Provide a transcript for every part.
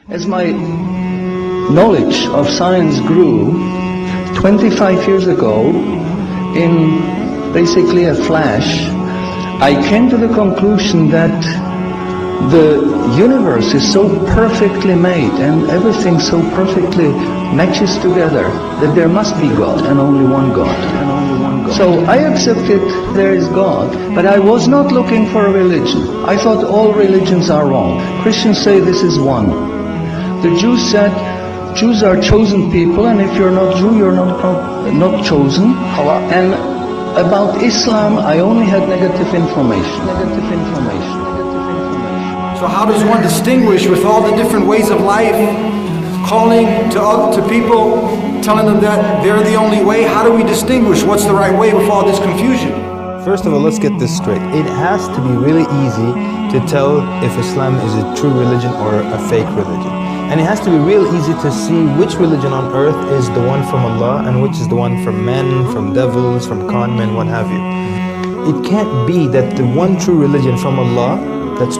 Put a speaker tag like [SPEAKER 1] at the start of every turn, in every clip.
[SPEAKER 1] As my knowledge of science grew, 25 years ago, in basically a flash, I came to the conclusion that the universe is so perfectly made and everything so perfectly matches together that there must be God and only one God. So I accepted there is God, but I was not looking for a religion. I thought all religions are wrong. Christians say this is one. The Jews said Jews are chosen people, and if you're not Jew, you're not chosen. And about Islam, I only had negative information.
[SPEAKER 2] So how does one distinguish with all the different ways of life, calling to people, telling them that they're the only way? How do we distinguish what's the right way with all this confusion?
[SPEAKER 3] First of all, let's get this straight. It has to be really easy to tell if Islam is a true religion or a fake religion. And it has to be real easy to see which religion on earth is the one from Allah and which is the one from men, from devils, from con men, what have you. It can't be that the one true religion from Allah, that's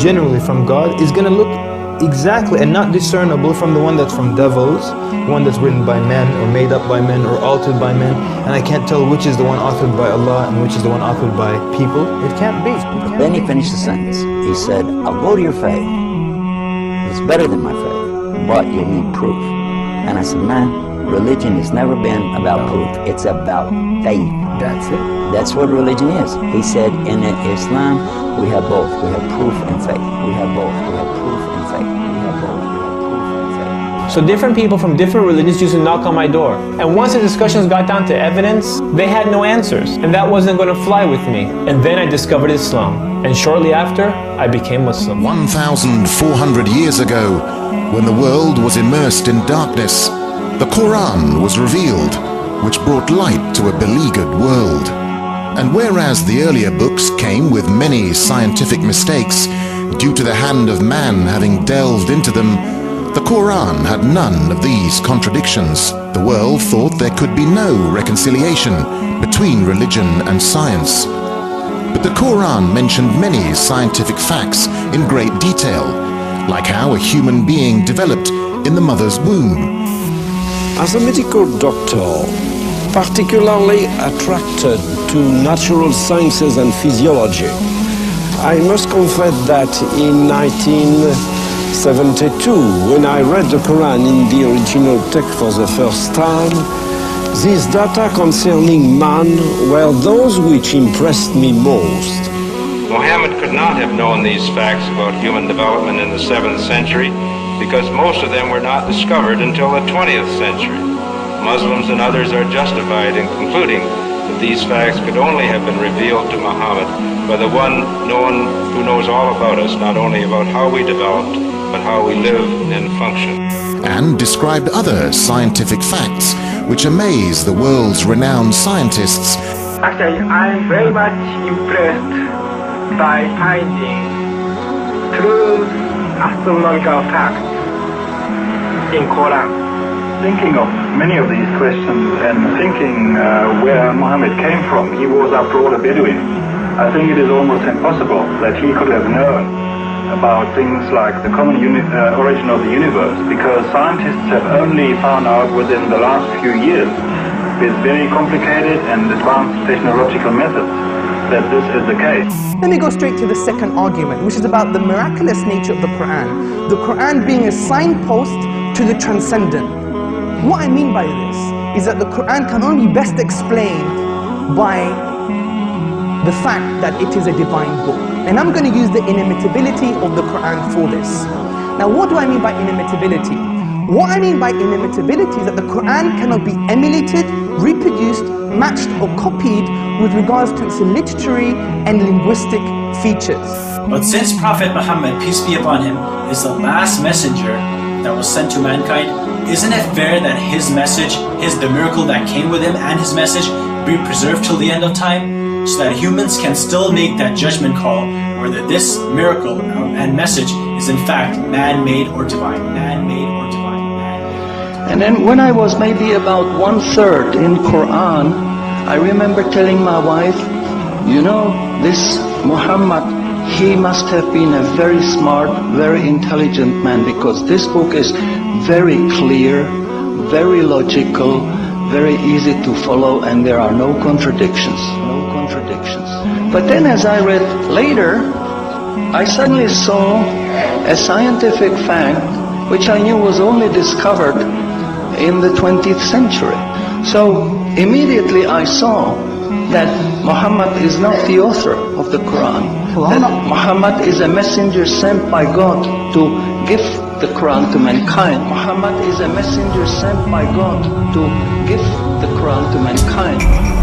[SPEAKER 3] generally from God, is going to look exactly and not discernible from the one that's from devils, one that's written by men or made up by men or altered by men, and I can't tell which is the one authored by Allah and which is the one authored by people. It can't be.
[SPEAKER 4] Then he finished the sentence. He said, I'll go to your faith. It's better than my faith, but you'll need proof. And I said, man, religion has never been about proof. It's about faith.
[SPEAKER 1] That's it.
[SPEAKER 4] That's what religion is. He said, in Islam, we have both. We have proof and faith. We have both. We have proof and faith. We have both. We have proof and faith.
[SPEAKER 5] So different people from different religions used to knock on my door. And once the discussions got down to evidence, they had no answers. And that wasn't going to fly with me. And then I discovered Islam. And shortly after, I became Muslim.
[SPEAKER 6] 1,400 years ago, when the world was immersed in darkness, the Quran was revealed, which brought light to a beleaguered world. And whereas the earlier books came with many scientific mistakes, due to the hand of man having delved into them, the Quran had none of these contradictions. The world thought there could be no reconciliation between religion and science. But the Quran mentioned many scientific facts in great detail, like how a human being developed in the mother's womb.
[SPEAKER 7] As a medical doctor, particularly attracted to natural sciences and physiology, I must confess that in 1972, when I read the Quran in the original text for the first time, these data concerning man were those which impressed me most.
[SPEAKER 8] Muhammad could not have known these facts about human development in the 7th century because most of them were not discovered until the 20th century. Muslims and others are justified in concluding that these facts could only have been revealed to Muhammad by the one who knows all about us, not only about how we developed, but how we live and function.
[SPEAKER 6] And described other scientific facts which amaze the world's renowned scientists.
[SPEAKER 9] Actually, I'm very much impressed by finding true astronomical facts in Quran.
[SPEAKER 10] Thinking of many of these questions and thinking where Muhammad came from, he was after all a Bedouin. I think it is almost impossible that he could have known about things like the common origin of the universe, because scientists have only found out within the last few years with very complicated and advanced technological methods that this is the case.
[SPEAKER 11] Let me go straight to the second argument, which is about the miraculous nature of the Quran. The Quran being a signpost to the transcendent. What I mean by this is that the Quran can only be best explained by the fact that it is a divine book. And I'm going to use the inimitability of the Quran for this. Now, what do I mean by inimitability? What I mean by inimitability is that the Quran cannot be emulated, reproduced, matched or copied with regards to its literary and linguistic features.
[SPEAKER 12] But since Prophet Muhammad, peace be upon him, is the last messenger that was sent to mankind, isn't it fair that his message, the miracle that came with him and his message be preserved till the end of time? So that humans can still make that judgment call whether this miracle and message is in fact man-made or divine. Man-made or divine. Man-made.
[SPEAKER 1] And then when I was maybe about 1/3 in Quran, I remember telling my wife, you know, this Muhammad, he must have been a very smart, very intelligent man, because this book is very clear, very logical, very easy to follow, and there are no contradictions. No contradictions. But then as I read later, I suddenly saw a scientific fact which I knew was only discovered in the 20th century. So immediately I saw that Muhammad is not the author of the Quran. That Muhammad is a messenger sent by God to give the Quran to mankind. Muhammad is a messenger sent by God to give the Quran to mankind.